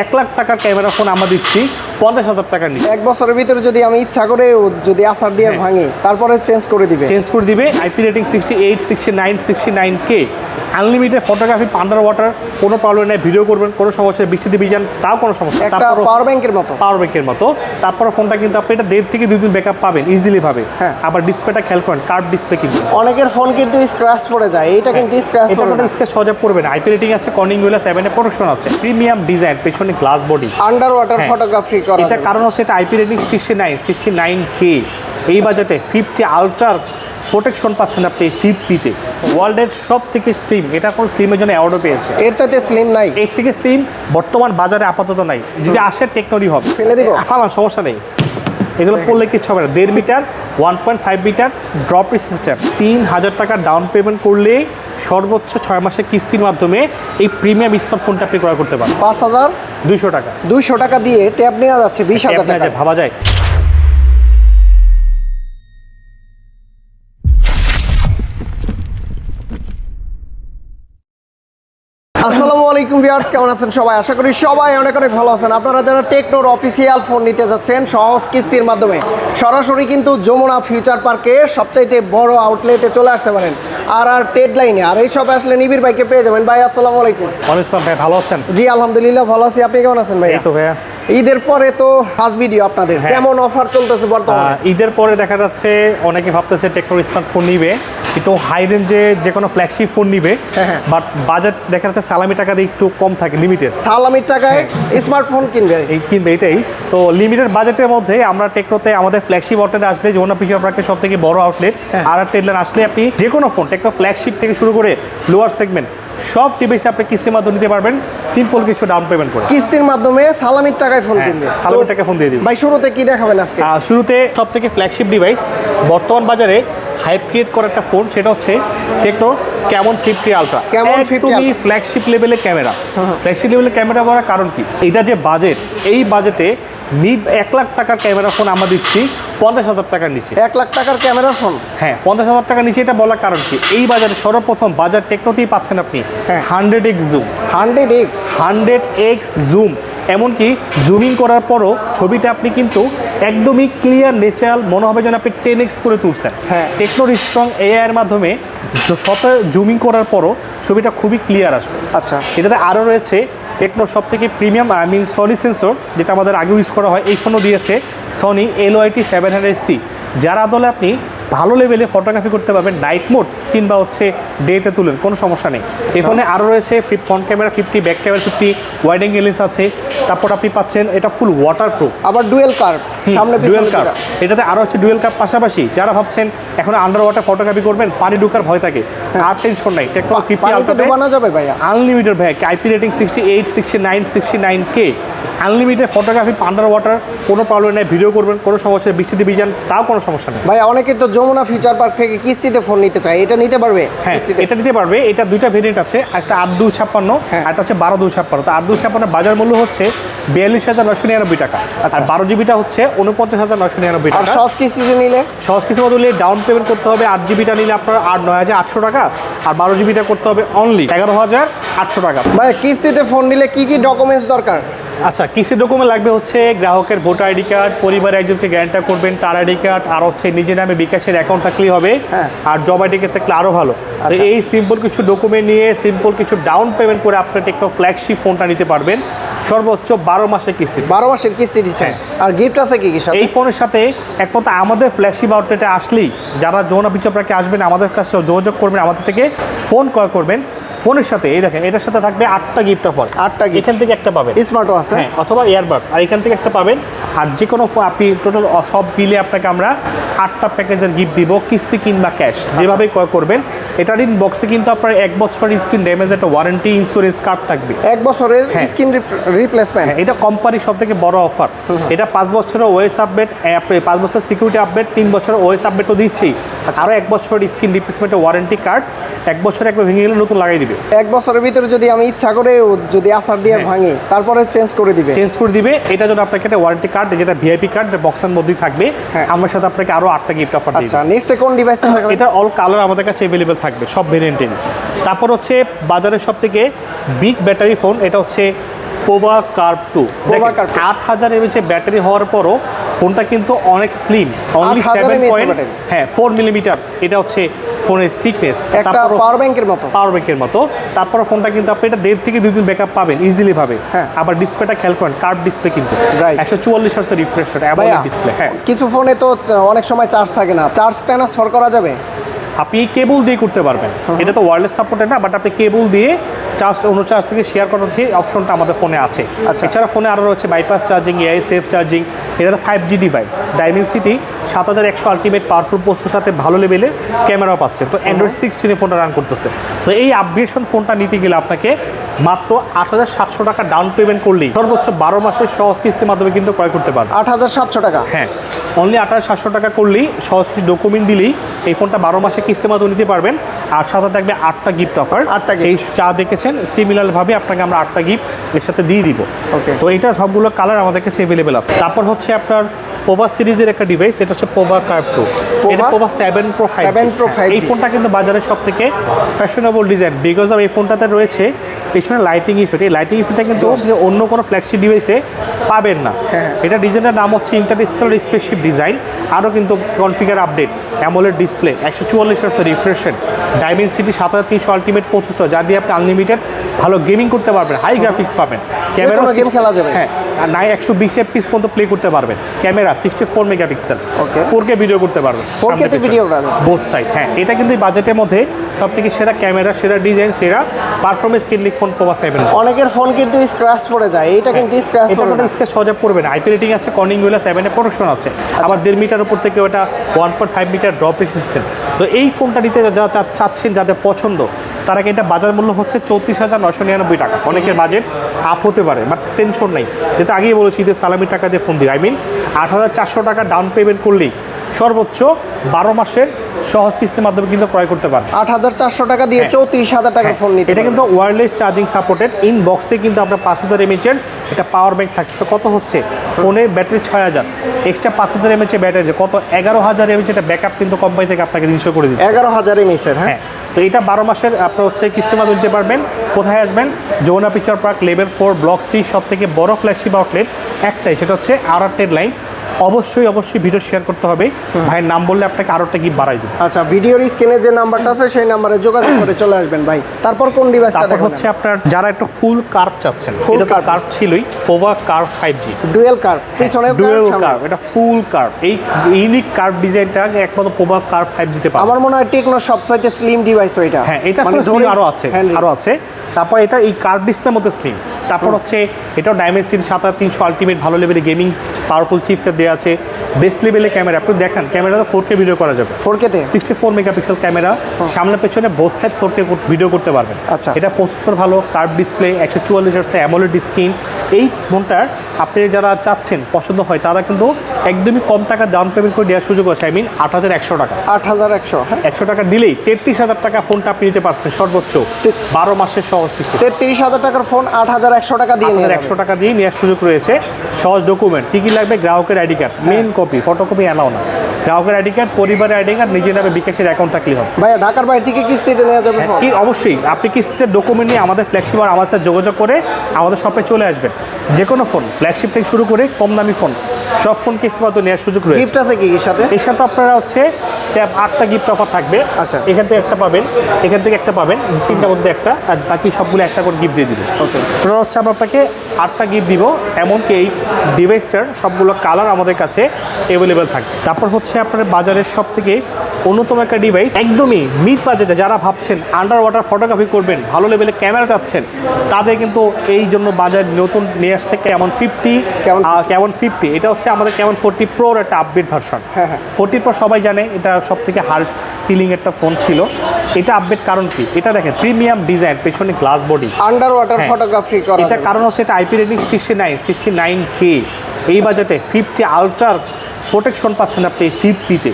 1,00,000 টাকার camera phone আমরা দিচ্ছি 50,000 টাকার নিচে। 1 বছরের ভিতরে যদি আমি ইচ্ছা করে যদি আসার দিয়ে ভাঙি তারপরে চেঞ্জ করে দিবে IP rating 68, 69, 69K, unlimited photography, under water, কোনো প্রবলেম নেই, ভিডিও করবেন, কোনো সমস্যা বৃষ্টিতে ভিজান তাও কোনো সমস্যা, একটা পাওয়ার ব্যাংকের মতো। তারপর ফোনটা কিন্তু আপনি এটা 1.5 থেকে 2 দিন ব্যাকআপ পাবেন ইজিলি ভাবে। আবার ডিসপ্লেটা খেয়াল করেন, কার্ভ ডিসপ্লে কিন্তু অনেকের ফোন কিন্তু স্ক্র্যাচ পড়ে যায়, এটা কিন্তু স্ক্র্যাচ পড়ে না, স্ক্র্যাচ সহজে পড়বে না। আইপি রেটিং আছে, কর্নিং ওয়েলা 7 এর প্রোটেকশন আছে, প্রিমিয়াম ডিজাইন, পেছনে glass body, under water photography করা। এটা কারণ হচ্ছে এটা আইপি রেটিং 69K, এই বাজেটে 50 আলট্রার প্রোটেকশন পাচ্ছেন আপনি 50-তে। ওয়ার্ল্ডের সব থেকে স্লিম, এটা কোন স্লিমের জন্য অ্যাওয়ার্ডও পেয়েছে। এর চাইতে স্লিম নাই, এর থেকে স্লিম বর্তমান বাজারে আপাতত নাই, যদি আসে টেকনোলজি হবে। ফেলে দিব, ফালান, সমস্যা নেই, এগুলো পড়লে কিছু হবে না। 1.5 মিটার 1.5 মিটার ড্রপ সিস্টেম, 3,000 টাকা ডাউন পেমেন্ট করলেই সর্বোচ্চ 6 মাসের কিস্তির মাধ্যমে এই প্রিমিয়াম স্মার্টফোনটা আপনি ক্রয় করতে পারেন। 5,200 টাকা, 200 টাকা দিয়ে ট্যাব নেওয়া যাচ্ছে 20,000 টাকা, ভাবা যায়। আসসালামু আলাইকুম ভিউয়ার্স, কেমন আছেন সবাই? আশা করি সবাই অনেক অনেক ভালো আছেন। আপনারা যারা টেকনোর অফিসিয়াল ফোন নিতে যাচ্ছেন সহজ কিস্তির মাধ্যমে, সরাসরি কিন্তু যমুনা ফিউচার পার্কের সবচাইতে বড় আউটলেটে চলে আসতে পারেন, আর টেড লাইনে। আর এই সব আসলে নিবিড় ভাইকে পেয়ে যাবেন। ভাই আসসালামু আলাইকুম। ওয়ালাইকুম ভাই, ভালো আছেন? জি আলহামদুলিল্লাহ ভালো আছি, আপনি কেমন আছেন ভাই? এই তো ভাইয়া, ঈদের পরে তো ফার্স্ট ভিডিও আপনাদের, কেমন অফার চলতেছে বর্তমানে? ঈদের পরে দেখা যাচ্ছে অনেকে ভাবতেছে টেকনোর স্মার্টফোন নিবে, একটু হাই রেঞ্জে যে কোনো ফ্ল্যাগশিপ ফোন নিবে, বাট বাজেট দেখা যাচ্ছে সালামি টাকা দিয়ে একটু কম থাকে, লিমিটেড সালামির টাকায় স্মার্টফোন কিনবে এটাই তো লিমিটেড বাজেটের মধ্যে আমরা টেকনোতে আমাদের ফ্ল্যাগশিপ আউটলেটে আসলে যমুনা ফিউচার পার্কের সব থেকে বড় আউটলেট আর টেডলাইন আসলে আপনি যে কোনো ফোন টেকনো ফ্ল্যাগশিপ থেকে শুরু করে লোয়ার সেগমেন্ট সব ডিভাইসে আপনি কিস্তির মাধ্যমে নিতে পারবেন, সিম্পল কিছু ডাউন পেমেন্ট করে কিস্তির মাধ্যমে সালামির টাকায় ফোন কিনবে। সালামির টাকায় ফোন দিয়ে দিবেন। ভাই শুরুতে কি দেখাবেন আজকে? শুরুতে সব থেকে ফ্ল্যাগশিপ ডিভাইস বর্তমান বাজারে হাইপ ক্রিয়েট করা একটা ফোন, সেটা হচ্ছে টেকনো ক্যামন 50 আলট্রা। ফ্ল্যাগশিপ লেভেলের ক্যামেরা, ফ্ল্যাগশিপ লেভেলের ক্যামেরা করার কারণ কি? এটা যে বাজেট, এই বাজেটে 1,00,000 টাকার ক্যামেরা ফোন আমরা দিচ্ছি 50,000 টাকার নিচে। 1,00,000 টাকার ক্যামেরা ফোন? হ্যাঁ, 50,000 টাকার নিচে। এটা বলার কারণ কি? এই বাজারে সর্বপ্রথম বাজার টেকনোতেই পাচ্ছেন আপনি 100x জুম, 100x জুম, এমনকি জুমিং করার পরও ছবিটা আপনি কিন্তু একদমই ক্লিয়ার ন্যাচারাল মনে হবে যেন আপনি 10x করে তুলছেন। টেকনোর স্ট্রং এআই এর মাধ্যমে শত জুমিং করার পরও ছবিটা খুবই ক্লিয়ার আসবে। আচ্ছা, এটাতে আরও রয়েছে টেকনোর সব থেকে প্রিমিয়াম সনি সেন্সর, যেটা আমাদের আগে ইউজ করা হয়। এই ফোনও দিয়েছে সনি LYT 700C, যার আদলে আপনি ভালো লেভেলে ফটোগ্রাফি করতে পারবেন, নাইট মোড কিংবা হচ্ছে ডেতে তুলেন, কোনো সমস্যা নেই। এখানে আরও রয়েছে front camera 50, back camera 50, wide angle lens আছে। তারপর আপনি পাচ্ছেন এটা ফুল ওয়াটারপ্রুফ, আবার ডুয়েল কার্ভ, সামনে ডুয়েল কার্ভ। এটাতে আরও হচ্ছে ডুয়েল কার্ভ। পাশাপাশি যারা ভাবছেন এখন আন্ডার ওয়াটার ফটোগ্রাফি করবেন, পানি ঢুকার ভয় থাকে, আর টেনশন নাই। টেকনো 50 আলট্রাতে ডুবানো যাবে ভাইয়া, আনলিমিটেড ভাই। IP rating 68, 69, 69K, unlimited photography, under water, কোনো প্রবলেম নেই, ভিডিও করবেন, কোনো সমস্যা বৃষ্টিতে ভিজান তাও কোনো সমস্যা নেই। ভাই অনেকে তো যমুনা ফিউচার পার্ক থেকে কিস্তিতে ফোন নিতে চায়, এটা নিতে পারবে? হ্যাঁ, এটা নিতে পারবে। এটা দুইটা ভেরিয়েন্ট আছে, একটা 8-256, একটা হচ্ছে 12-256। তো 8-256 বাজার মূল্য হচ্ছে 42,999 টাকা, আর 12GBটা হচ্ছে 49,999 টাকা। সহজ কিস্তিতে নিলে, সহজ কিস্তির মধ্যে ডাউন পেমেন্ট করতে হবে 8GBটা নিলে আপনার 9,800 টাকা, আর 12GBটা করতে হবে অনলি 11,800 টাকা। ভাই কিস্তিতে ফোন নিলে কি কি ডকুমেন্টস দরকার? আচ্ছা, কিস্তি ডকুমেন্ট লাগবে হচ্ছে গ্রাহকের ভোটার আইডি কার্ড, পরিবারের একজনকে গ্যারান্টার করবেন তার আইডি কার্ড, আর হচ্ছে নিজের নামে বিকাশের অ্যাকাউন্ট থাকলেই হবে, আর জব আইডি কার্ড থাকলে আরও ভালো। এই সিম্পল কিছু ডকুমেন্ট নিয়ে সিম্পল কিছু ডাউন পেমেন্ট করে আপনি টেকনো ফ্ল্যাগশিপ ফোনটা নিতে পারবেন সর্বোচ্চ 12 মাসের কিস্তি। 12 মাসের কিস্তি দিচ্ছেন, আর গিফট আছে কি কি সাথে? এই ফোনের সাথে একমাত্র আমাদের ফ্ল্যাগশিপ আউটলেটে আসলেই যারা যমুনা ফিউচার পার্কে আসবেন, আমাদের কাছে যোগাযোগ করবেন, আমাদের থেকে ফোন ক্রয় করবেন, ফোনের সাথে এই দেখেন এটার সাথে থাকবে 8টা গিফট অফার। 8টা গিফট, এখান থেকে একটা পাবেন, স্মার্টও আছে, হ্যাঁ, অথবা ইয়ারবাডস, আর এখান থেকে একটা পাবেন। আর যে কোনো আপনি টোটাল সব বিলে আপনাকে আমরা 8টা প্যাকেজের গিফট দিব, কিস্তি কিংবা ক্যাশ, যেভাবে ক্রয় করবেন। এটার বক্সে কিন্তু আপনার 1 বছরের স্ক্রিন ড্যামেজ একটা ওয়ারেন্টি ইন্স্যুরেন্স কার্ড থাকবে, 1 বছরের স্ক্রিন রিপ্লেসমেন্ট। এটা কোম্পানির সব থেকে বড় অফার। এটা 5 বছরের ওএস আপডেট, 5 বছরের সিকিউরিটি আপডেট, 3 বছরের ওএস আপডেট তো দিচ্ছেই, আরও 1 বছরের স্ক্রিন রিপ্লেসমেন্টের ওয়ারেন্টি কার্ড, 1 বছরে একবার ভেঙে গেলে নতুন লাগাই দিবে। 1 বছরের ভিতরে যদি আমি ইচ্ছা করে যদি আসার দিয়ে ভাঙি তারপরে চেঞ্জ করে দিবে। এটার জন্য আপনাকে একটা ওয়ারেন্টি কার্ড, যেটা ভিআইপি কার্ড বক্সের মধ্যেই থাকবে, আমার সাথে আপনাকে আরও 8টা গিফট অফার দিবে। আচ্ছা, নেক্সট কোন ডিভাইসটা থাকবে? এটা অল কালার আমাদের কাছে अवेलेबल থাকবে, সব ভেরিয়েন্টেরই। তারপর হচ্ছে বাজারের সব থেকে বিগ ব্যাটারি ফোন, এটা হচ্ছে Pova curve 2 Pova Curve 2 8000 mAh battery হওয়ার পরও ফোনটা কিন্তু অনেক স্লিম, অনলি 4 মিলিমিটার এটা হচ্ছে ফোনের থিকনেস। একটা পাওয়ার ব্যাংকের মতো তারপর ফোনটা কিন্তু আপনি এটা 1.5 থেকে 2 দিন ব্যাকআপ পাবেন ইজিলি ভাবে। আবার ডিসপ্লেটা খেয়াল করেন, কার্ভ ডিসপ্লে কিন্তু 144 hertz refresh rate AMOLED display. কিছু ফোনে তো অনেক সময় চার্জ থাকে না, চার্জ ট্রান্সফার করা যাবে? আপনি কেবল দিয়ে করতে পারবেন, এটা তো ওয়্যারলেস সাপোর্টেড না, বাট আপনি কেবল দিয়ে চার্জ অন্য চার্জ থেকে শেয়ার করার অপশনটা আমাদের ফোনে আছে। এছাড়া ফোনে আরও রয়েছে bypass charging, AI safe charging. এটা তো 5G device, Dimensity 7100 ultimate powerful processor সাথে ভালো লেভেলের ক্যামেরাও পাচ্ছে। তো অ্যান্ড্রয়েড 16 ফোনটা রান করতেছে। তো এই আপগ্রেডেশন ফোনটা নিতে গেলে আপনাকে মাত্র 8700 টাকা ডাউন পেমেন্ট করলেই সর্বোচ্চ 12 মাসের সহজ কিস্তির মাধ্যমে কিন্তু ক্রয় করতে পারবেন। 8700 টাকা? হ্যাঁ, অনলি 8700 টাকা করলেই সহজ কিছু ডকুমেন্ট দিলেই এই ফোনটা 12 মাসে কিস্তির মাধ্যমে নিতে পারবেন। আর সাথে থাকবে 8টা গিফট অফার। এই চা দেখেছেন সিমিলার ভাবে আপনাকে আমরা 8টা গিফট এর সাথে দিয়ে দিব। তো এটা সবগুলো কালার আমাদের কাছে অ্যাভেলেবেল আছে। তারপর হচ্ছে আপনার পোভা সিরিজের একটা ডিভাইস, এটা হচ্ছে পোভা কার্ভ 2, এটা পোভা 7 Pro 5G। এই ফোনটা কিন্তু বাজারের সব থেকে ফ্যাশনেবল ডিজাইন, বিকজ অফ এই ফোনটাতে রয়েছে পেছনে লাইটিং ইফেক্ট। এই লাইটিং ইফেক্টটা কিন্তু অন্য কোনো ফ্ল্যাগশিপ ডিভাইসে পাবেন না। এটা ডিজাইনের নাম হচ্ছে ইন্টারস্টেলার স্পেসশিপ ডিজাইন। আরও কিন্তু configure update, AMOLED display, 144 hertz refresh rate, Dimensity 7300 ultimate processor, যা দিয়ে আপনি আনলিমিটেড ভালো গেমিং করতে পারবেন, হাই গ্রাফিক্স পাবেন। ক্যামেরা গেম খেলা যাবে, হ্যাঁ, আর 120 FPS পর্যন্ত প্লে করতে পারবেন। ক্যামেরা 64 মেগাপিক্সেল, 4K ভিডিও করতে পারবেন, 4K তে ভিডিও করা বোথ সাইড। হ্যাঁ, এটা কিন্তু এই বাজেটের মধ্যে সবথেকে সেরা ক্যামেরা, সেরা ডিজাইন, সেরা পারফরমেন্স কিনলিক ফোন পোভা 7। অনেকের ফোন কিন্তু স্ক্র্যাচ পড়ে যায়, এটা কিন্তু স্ক্র্যাচ পড়ে না, স্ক্র্যাচ সহজে পড়বে না। আইপি রেটিং আছে, কর্নিং ওয়েলা 7 এর প্রোটেকশন আছে। আবার 1.5 মিটার উপর থেকে ওটা 1.5 মিটার ড্রপ রেসিস্ট্যান্ট। তো এই ফোনটা নিতে যারা চাচ্ছেন, যাদের পছন্দ, তারা এটা বাজার মূল্য হচ্ছে 34,999 টাকা। অনেকের বাজেট আপ হতে পারে, বাট টেনশন নেই, যেটা আগেই বলেছি যে সালামির টাকা দিয়ে ফোন দিই। 8400 টাকা ডাউন পেমেন্ট করলেই সর্বোচ্চ 12 মাসের সহজ কিস্তির মাধ্যমে কিন্তু ক্রয় করতে পারেন। 8400 টাকা দিয়ে 34000 টাকার ফোন নিতে। এটা কিন্তু ওয়্যারলেস চার্জিং সাপোর্টেড, ইন বক্সে কিন্তু আপনার 5000 mAh এটা পাওয়ার ব্যাংক থাকছে। তো কত হচ্ছে, ফোনের ব্যাটারি 6000, এক্সট্রা 5000 mAh ব্যাটারি, কত 11000 mAh এটা ব্যাকআপ কিন্তু কোম্পানি থেকে আপনাকে ইনশিওর করে দিচ্ছে। 11000 mAh। হ্যাঁ, তো এটা 12 মাসের আপনার হচ্ছে কিস্তির মাধ্যমে দিতে পারবেন। কোথায় আসবেন? Jamuna future park level 4 block C, সব থেকে বড় ফ্ল্যাগশিপ আউটলেট একটাই, সেটা হচ্ছে আর10 লাইন। অবশ্যই ভিডিও শেয়ার করতে হবে। ভাইয়ের নাম বললে আপনাকে আরো একটা গিফট বাড়াই দেব। আচ্ছা, ভিডিওর স্ক্রিনে যে নাম্বারটা আছে সেই নাম্বারে যোগাযোগ করে চলে আসবেন ভাই। তারপর কোন ডিভাইসটা দেখাবো? হচ্ছে আপনার যারা একটা ফুল কার্ভ চাচ্ছেন, এটা তো কার্ভ ছিলই, Pova curve 5G dual curve, পিছনে ডুয়াল কার্ভ, এটা ফুল কার্ভ। এই ইউনিক কার্ভ ডিজাইনটা একমাত্র পোভা কার্ভ 5G তে পাবেন। আমার মনে হয় টেকনোর সবথেকে স্লিম ডিভাইস ওইটা। হ্যাঁ, এটা তো স্লিম আরো আছে। তারপর এটা এই কার্ভ ডিসপ্লের মধ্যে স্লিম। তারপর হচ্ছে এটাও ডাইমেনসিটি 7300 আলটিমেট ভালো লেভেলে গেমিং পাওয়ারফুল চিপসেট দেওয়া আছে, বেস্ট লেভেলে ক্যামেরা। আপনি দেখেন ক্যামেরা 4K ভিডিও করা যাবে, 4K তে 64 মেগাপিক্সেল ক্যামেরা, সামনে পেছনে বোথ সাইড 4K ভিডিও করতে পারবেন। আচ্ছা, এটা প্রসেসর ভালো, curve display, 144 hertz AMOLED screen. এই ফোনটার আপনি যারা চাচ্ছেন, পছন্দ হয়, তারা কিন্তু একদমই কম টাকা ডাউন পেমেন্ট করে দেওয়ার সুযোগ আছে। 8100 টাকা, 8100, 100 টাকা দিলেই 33000 টাকা ফোনটা আপনি নিতে পারছেন সর্বোচ্চ 12 মাসের সহজ কিস্তি। 33000 টাকার ফোন 8100 টাকা দিয়ে নিয়ে 100 টাকা দিয়ে নেওয়ার সুযোগ রয়েছে। সহজ ডকুমেন্ট কী কী লাগবে? গ্রাহকের ID card, main copy, photocopy allow না। গ্রাহকের আইডি কার্ড, পরিবারের আইডি কার্ড, নিজের নামে বিকাশের অ্যাকাউন্ট থাকলেই হবে। ভাইয়া ঢাকার বাইরে থেকে কিস্তিতে নেওয়া যাবে? কি অবশ্যই, আপনি কিস্তিতে ডকুমেন্ট নিয়ে আমাদের ফ্ল্যাগশিপ আর আমার সাথে যোগাযোগ করে আমাদের শপে চলে আসবেন। যে কোনো ফোন, ফ্ল্যাগশিপ থেকে শুরু করে কম দামি ফোন, সব ফোন কিস্তি মতো নেওয়ার সুযোগ রয়েছে। গিফট আছে কি সাথে? এর সাথে আপনারা হচ্ছে 8টা গিফট অফার থাকবে। আচ্ছা, এখান থেকে একটা পাবেন, এখান থেকে একটা পাবেন, 3টার মধ্যে একটা, আর বাকি সবগুলো একটা করে গিফট দিয়ে দিব। ওকে, তোরা হচ্ছে আমরা আপনাকে 8টা গিফট দিব। এমনকি এই ডিভাইসটার সবগুলো কালার আমাদের কাছে অ্যাভেলেবেল থাকবে। তারপর হচ্ছে আপনার বাজারের সব থেকে অন্যতম একটা ডিভাইস, একদমই মিড বাজেটে যারা ভাবছেন আন্ডার ওয়াটার ফটোগ্রাফি করবেন, ভালো লেভেলে ক্যামেরা চাচ্ছেন, তাদের কিন্তু এই জন্য বাজার নতুন নিয়ে আসছে ক্যামন 50। এটা হচ্ছে আমাদের ক্যামন 40 প্রোর একটা আপডেট ভার্সন। 40 প্রো সবাই জানে এটা সব থেকে হাই সিলিং একটা ফোন ছিল। এটা আপডেট কারণ কি? এটা দেখেন প্রিমিয়াম ডিজাইন, পেছনে glass body, under water photography করা। এটা কারণ হচ্ছে এটা আইপি রেটিং 69K। এই বাজেটে 50 আলট্রার প্রোটেকশন পাচ্ছেন আপনি 50-তে,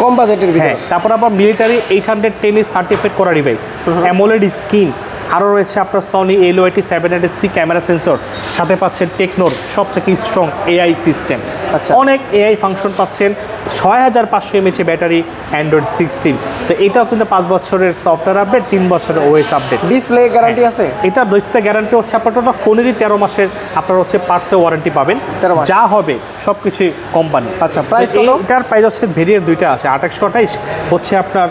কম বাজেটের ভিতরে। তারপর আবার মিলিটারি 810 সার্টিফাইড করা ডিভাইস, অ্যামোলেড স্ক্রিন, আরও রয়েছে আপনার সনি LOIT700C ক্যামেরা সেন্সর, সাথে পাচ্ছেন টেকনোর সব থেকে স্ট্রং AI সিস্টেম। আচ্ছা। অনেক AI ফাংশন পাচ্ছেন, 6500 mAh ব্যাটারি, অ্যান্ড্রয়েড 16। তো এটাও কিন্তু 5 বছরের সফটওয়্যার আপডেট, 3 বছরের OS আপডেট। ডিসপ্লে গ্যারান্টি আছে? এটা ডিসপ্লে গ্যারান্টি হচ্ছে আপনার টোটাল ফোনেরই 13 মাসের আপনার হচ্ছে পার্টসের ওয়ারেন্টি পাবেন, 13 মাস। যা হবে সব কিছুই কোম্পানি। আচ্ছা, প্রাইস কত? এটার প্রাইস হচ্ছে ভেরিয়েন্ট দুইটা আছে, 2828 হচ্ছে আপনার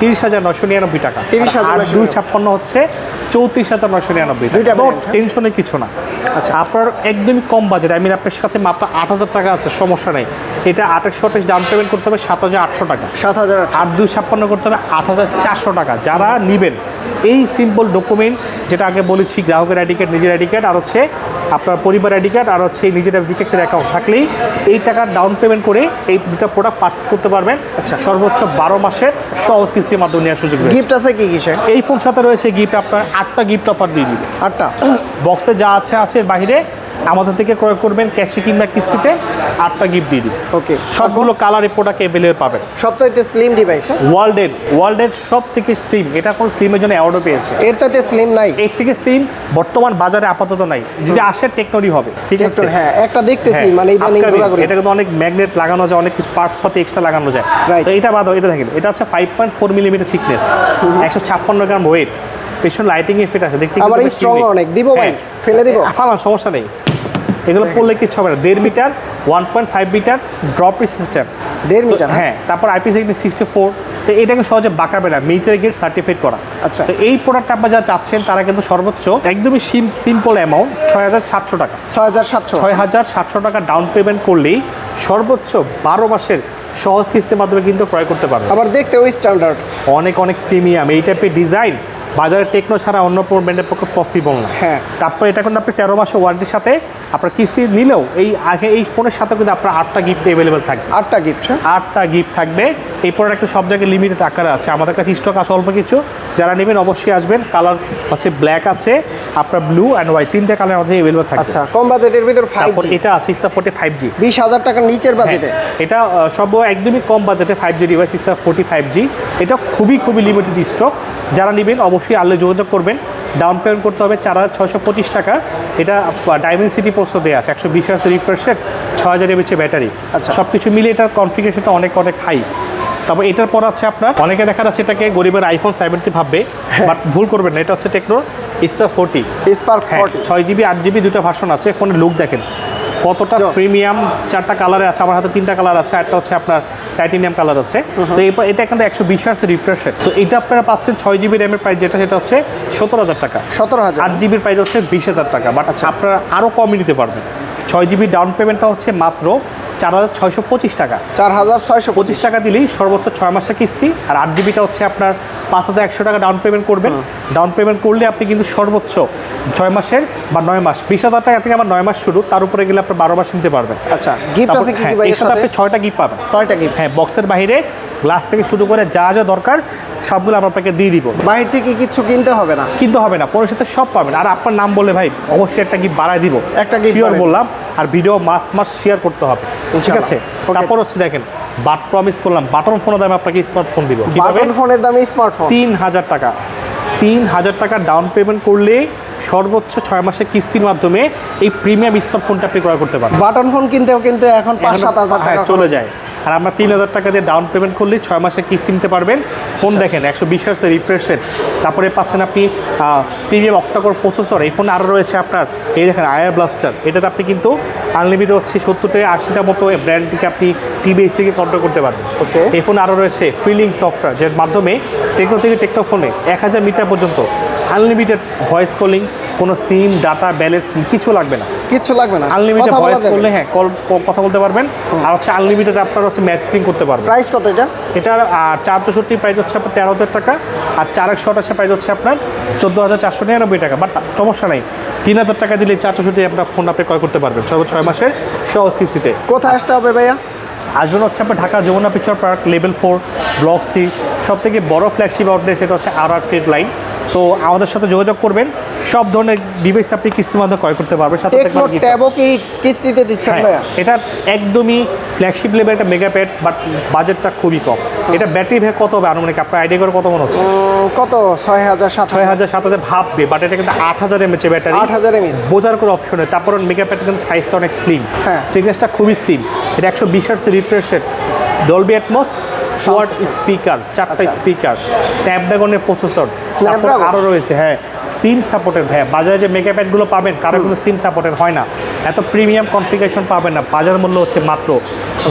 30,999 টাকা, 30,999 256 হচ্ছে 34,999 দুইটা টাকা। variant, হ্যাঁ? টেনশনের কিছু না। আচ্ছা। আপনার একদমই কম বাজেট, আমি আপনার কাছে মাত্র 8,000 টাকা আছে, সমস্যা নেই। এটা 2828 ডাউন পেমেন্ট করতে হবে 7,800 টাকা, 7,000। আর 256 করতে হবে 8,400 টাকা। যারা নেবেন এই সিম্পল ডকুমেন্ট, যেটা আগে বলেছি, গ্রাহকের আইডি কার্ড, নিজের আইডি কার্ড, আর হচ্ছে আপনার পরিবার আইডি কার্ড, আর হচ্ছে নিজের অ্যাপ্লিকেশন অ্যাকাউন্ট থাকলেই এই টাকা ডাউন পেমেন্ট করে এই দুটো প্রোডাক্ট পারচেস করতে পারবেন। আচ্ছা। সর্বোচ্চ 12 মাসের সহজ কিস্তির মাধ্যমে নেওয়ার সুযোগ রয়েছে। গিফট আছে কি কিসে? এই ফোন সাথে রয়েছে গিফট, আপনার 8টা গিফট অফার দিয়ে দিবে। 8টা বক্সে যা আছে আছে, বাইরে আমাদের থেকে ক্রয় করবেন ক্যাশে কিংবা কিস্তিতে, 8টা গিফট দিয়ে দিই। ওকে, সবগুলো কালার এই প্রোডাক্ট অ্যাভেলেবল পাবেন। সবচাইতে স্লিম ডিভাইস। ওয়ার্ল্ডের সব থেকে স্লিম, এটা কোন স্লিমের জন্য অ্যাওয়ার্ডও পেয়েছে। এর চাইতে স্লিম নাই? এর থেকে স্লিম বর্তমান বাজারে আপাতত নাই, যদি আসে টেকনোরই হবে। ঠিক আছে, হ্যাঁ, একটা দেখতেছি, হ্যাঁ, মানে ইদানিং upcoming, ঘোরাঘুরি। এটা কিন্তু অনেক ম্যাগনেট লাগানো যায়, অনেক কিছু পার্টস পাতি এক্সট্রা লাগানো যায়। Right. তো এটা বাদ দাও, এটা দেখেন, এটা হচ্ছে 5.4 মিলিমিটার থিকনেস, 156 গ্রাম ওয়েট, পেছন লাইটিং এফেক্ট আছে, দেখতে আবার কিন্তু বেশ স্ট্রং unique। অনেক। দিব ভাই, হ্যাঁ, ফেলে দিব? ফালান, সমস্যা নেই, এগুলো পড়লে কিছু হবে না। 1.5 metre, 1.5 metre drop system, 1.5 metre. হ্যাঁ। তারপর IP64, তো এটাকে সহজে বাঁকাবে না, মিলিটারি গেট সার্টিফাইড করা। আচ্ছা। তো এই প্রোডাক্টটা আপনারা যারা চাচ্ছেন তারা কিন্তু সর্বোচ্চ একদমই সিম্পল অ্যামাউন্ট 6,700 টাকা, 6,700। 6,700 টাকা ডাউন পেমেন্ট করলেই সর্বোচ্চ 12 মাসের সহজ কিস্তির মাধ্যমে কিন্তু ক্রয় করতে পারবেন। আবার দেখতে ওই স্ট্যান্ডার্ড, অনেক অনেক প্রিমিয়াম, এই টাইপের ডিজাইন বাজারে টেকনো ছাড়া অন্য ব্র্যান্ডের পক্ষে পসিবল না। হ্যাঁ। তারপর এটা কিন্তু আপনি 13 মাসের ওয়ারেন্টির সাথে আপনার কিস্তি নিলেও এই ফোনের সাথে কিন্তু আপনার 8টা গিফট অ্যাভেলেবেল থাকবে। 8টা গিফট। 8টা গিফট থাকবে। এই প্রোডাক্ট সব জায়গায় লিমিটেড আকারে আছে, আমাদের কাছে স্টক আছে অল্প কিছু। যারা নেবেন অবশ্যই আসবেন। কালার হচ্ছে ব্ল্যাক আছে, আপনার ব্লু অ্যান্ড হোয়াইট, 3টা কালার আমাদের অ্যাভেলেবল থাকবে। আচ্ছা, কম বাজেটের ভিতর তারপর 5G, এটা আছে Insta40 5G, 20,000 টাকার নিচের বাজেটে। এটা সব একদমই কম বাজেটে 5G ডিভাইস, Insta40 5G। এটা খুবই লিমিটেড স্টক। যারা নেবেন অবশ্যই আনলে যোগাযোগ করবেন। ডাউন পেমেন্ট করতে হবে 4,625 টাকা। এটা ডাইমেনসিটি প্রসেসর দেওয়া আছে, 120 Hz refresh rate, 6000 mAh battery. আচ্ছা। সব কিছু মিলে এটার কনফিগারেশনটা অনেক হাই। তবে এটার পর আছে আপনার, অনেকে দেখা যাচ্ছে এটাকে গরিবের iPhone 70 ভাববে, বাট ভুল করবেন না, এটা হচ্ছে টেকনোর Insta40 স্পার্ক 40। 6GB 8GB দুটো ভার্সন আছে। ফোনের লুক দেখেন কতটা Just. প্রিমিয়াম, 4টা কালারে আছে, আমার হাতে 3টা কালার আছে, একটা হচ্ছে আপনার টাইটেনিয়াম কালার আছে। তো এটা কিন্তু 120 Hz রিফ্রেশ রেট। তো এটা আপনারা পাচ্ছেন 6GB র্যামের প্রাইস যেটা, সেটা হচ্ছে 17,000 টাকা। 17,000। 8GBর প্রাইস হচ্ছে 20,000 টাকা, বাট আপনারা আরও কমই নিতে পারবেন। 6GB ডাউন পেমেন্টটা হচ্ছে মাত্র 4,625 টাকা। 4,625 টাকা দিলেই সর্বোচ্চ 6 মাসের কিস্তি। আর 8GBটা হচ্ছে আপনার 5,100 টাকা ডাউন পেমেন্ট করবেন। ডাউন পেমেন্ট করলে আপনি কিন্তু সর্বোচ্চ 6 মাসের বা 9 মাস, 20,000 টাকা থেকে আমার 9 মাস শুরু, তার উপরে গেলে আপনি 12 মাস নিতে পারবেন। আচ্ছা, গিফট আছে কি কি ভাই এর এর সাথে সাথে? আপনি 6টা গিফট পাবেন। 6টা গিফট। হ্যাঁ, বক্সের বাইরে গ্লাস থেকে শুরু করে যা যা দরকার সবগুলো আমরা আপনাকে দিয়ে দিব। বাইরে থেকে কিছু কিনতে হবে না? কিন্তু হবে না, ফোনের সাথে সব পাবেন। আর আপনার নাম বলে ভাই অবশ্যই একটা গিফট বাড়ায় দিব, একটা gift শিওর বাড়ায় বললাম। আর ভিডিও মাস শেয়ার করতে হবে, ঠিক আছে? Okay. তারপর হচ্ছে দেখেন, প্রমিস করলাম বাটন ফোনের দামে আপনাকে স্মার্টফোন দিব। বাটন ফোনের দামে স্মার্টফোন 3,000 টাকা। 3,000 টাকা ডাউন পেমেন্ট করলে সর্বোচ্চ 6 মাসের কিস্তির মাধ্যমে এই প্রিমিয়াম স্মার্টফোনটা আপনি ক্রয় করতে পারবেন। বাটন ফোন কিনতেও কিন্তু এখন 5-7 হাজার টাকা চলে যায়। আর আমরা 3,000 টাকা দিয়ে ডাউন পেমেন্ট করলে 6 মাসের কিস্তি নিতে পারবেন। ফোন দেখেন 120 Hz রিফ্রেশ রেট, তারপরে পাচ্ছেন আপনি প্রিমিয়াম অক্টাকোর প্রসেসর। এই ফোনে আরও রয়েছে আপনার, এই দেখেন আয়ার ব্লাস্টার, এটাতে আপনি কিন্তু আনলিমিটেড হচ্ছে 70 থেকে 80টা মতো ব্র্যান্ড থেকে আপনি টিভিএস থেকে কন্ট্রোল করতে পারবেন। ওকে। এই ফোনে আরও রয়েছে ফিলিং সফটওয়্যার, যার মাধ্যমে টেকনো থেকে টেকনো ফোনে 1000 মিটার পর্যন্ত আনলিমিটেড ভয়েস কলিং, কোনো সিম ডাটা ব্যালেন্স কিছু লাগবে না, কিচ্ছু লাগবে না, আনলিমিটেড কথা বলা ভয়েস যাবে। করলে হ্যাঁ কথা বলতে পারবেন। আর হচ্ছে আনলিমিটেড আপনার হচ্ছে মেসেজিং করতে পারবেন। প্রাইস কত এটা? এটার 464 প্রাইস হচ্ছে আপনার 13,000 টাকা, আর 428 প্রাইস হচ্ছে আপনার 14,499 টাকা। বাট সমস্যা নাই, 3,000 টাকা দিলে 464 আপনার ফোন আপনি ক্রয় করতে পারবেন সর্বোচ্চ 6 মাসের সহজ কিস্তিতে। কোথায় আসতে হবে ভাইয়া? আসবেন হচ্ছে আপনার Dhaka Jamuna picture park level 4 block C, সব থেকে বড় ফ্ল্যাগশিপ আউটলেট সেটা হচ্ছে RR ট্রেড লাইন। তো আমাদের সাথে যোগাযোগ করবেন, সব ধরনের ডিভাইস আপনি কিস্তির মাধ্যমে ক্রয় করতে পারবেন। সাথে টেকনো ট্যাবও কি কিস্তিতে দিচ্ছেন ভাইয়া? এটা একদমই ফ্ল্যাগশিপ লেভেল একটা মেগা প্যাড, বাট বাজেটটা খুবই কম। এটা ব্যাটারি ভ্যাক কত হবে আনুমানিক আপনার আইডিয়া করে কত মনে হচ্ছে? কত 6000 6000 ভাববে, বাট এটা কিন্তু 8000 এমএচ ব্যাটারি, 8000 এমএস বোঝার কোনো অপশন নেই। তারপর মেগা প্যাড কিন্তু সাইজটা অনেক স্লিম, হ্যাঁ থিকনেসটা খুবই স্লিম। এটা 120 hertz refresh rate, Dolby atoms, quad speaker, 4টা স্পিকার, স্ন্যাপড্রাগনের প্রসেসর, তারপর আরও রয়েছে সিম সাপোর্টের। বাজারে যে মেগা প্যাডগুলো পাবেন কারো কিন্তু সিম সাপোর্টের হয় না, এত প্রিমিয়াম কনফিগারেশন পাবেন না। বাজার মূল্য হচ্ছে মাত্র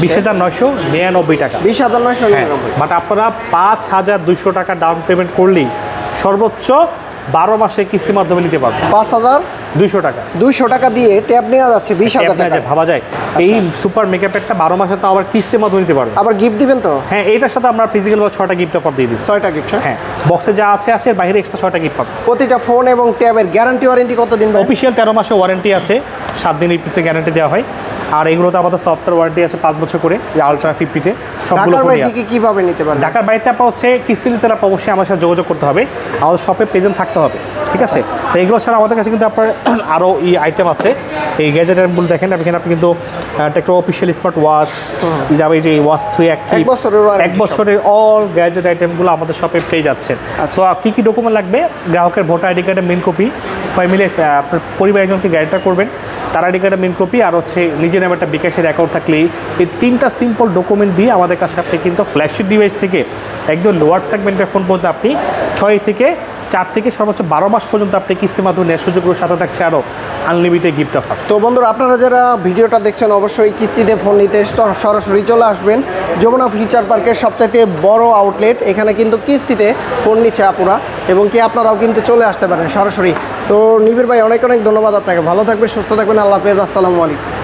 20,999 টাকা। 20,999। বাট আপনারা 5,200 টাকা ডাউন পেমেন্ট করলেই সর্বোচ্চ 12 মাসে কিস্তির মাধ্যমে নিতে পারবেন। 5,200 টাকা 200 টাকা দিয়ে ট্যাব নেওয়া যাচ্ছে 20,000 টাকা। ভাবা যায় এই সুপার মেগা প্যাডটা 12 মাসে তো আবার কিস্তির মাধ্যমে নিতে পারবেন। আবার গিফট দিবেন তো? হ্যাঁ, এটার সাথে আমরা ফিজিক্যাল 6টা গিফট অফার দিয়ে দিই। 6টা গিফট? হ্যাঁ, বক্সে যা আছে এর বাইরে এক্সট্রা 6টা গিফট পাবেন। প্রতিটা ফোন এবং ট্যাবের গ্যারান্টি ওয়ারেন্টি কতদিন ভাই? অফিশিয়াল 13 মাসে ওয়ারেন্টি আছে, 7 দিন পিসে গ্যারান্টি দেওয়া হয়। আর এগুলোতে আমাদের সফটওয়্যার ওয়ারেন্টি আছে 5 বছর করে, আলট্রা 50-তে সবগুলো ঢাকার ফোনই বাইরে আছে। কিভাবে নিতে পারবেন? ঢাকার বাইরে আপনার হচ্ছে কিস্তি নিতে হলে অবশ্যই আমার সাথে যোগাযোগ করতে হবে, আমাদের শপে প্রেজেন্ট থাকতে হবে, ঠিক আছে? তো এগুলো ছাড়া আমাদের কাছে কিন্তু আপনার আরও আইটেম আছে। এই গ্যাজেট আইটেমগুলো দেখেন, এখানে আপনি কিন্তু টেকনো অফিশিয়াল স্মার্ট ওয়াচ, যাবে যে ওয়াচ 3 অ্যাক্টিভ, 1 বছরের অল গ্যাজেট আইটেমগুলো আমাদের শপে পেয়ে যাচ্ছেন। তো কী কী ডকুমেন্ট লাগবে? গ্রাহকের ভোটার আইডি কার্ডের মেন কপি, ফ্যামিলি আপনার পরিবার একজনকে গাইডটা করবেন, তার আইডি কার্ডের মেন কপি, আর হচ্ছে নিজের নামে একটা বিকাশের অ্যাকাউন্ট থাকলেই এই 3টা সিম্পল ডকুমেন্ট দিয়ে আমাদের কাছে আপনি কিন্তু ফ্ল্যাগশিপ ডিভাইস থেকে একদম লোয়ার সেগমেন্টের ফোন পর্যন্ত আপনি 4 থেকে সর্বোচ্চ 12 মাস পর্যন্ত আপনি কিস্তির মাধ্যমে নেওয়ার সুযোগের সাথে থাকছে আরও আনলিমিটেড গিফট অফার। তো বন্ধুরা, আপনারা যারা ভিডিওটা দেখছেন অবশ্যই কিস্তিতে ফোন নিতে সরাসরি চলে আসবেন যমুনা ফিউচার পার্কের সবচাইতে বড় আউটলেট। এখানে কিন্তু কিস্তিতে ফোন নিচ্ছে আপুরা, এবং কি আপনারাও কিন্তু চলে আসতে পারেন সরাসরি। তো নিবিড় ভাই, অনেক অনেক ধন্যবাদ আপনাকে। ভালো থাকবেন, সুস্থ থাকবেন, আল্লাহ হাফেজ, আসসালামু আলাইকুম।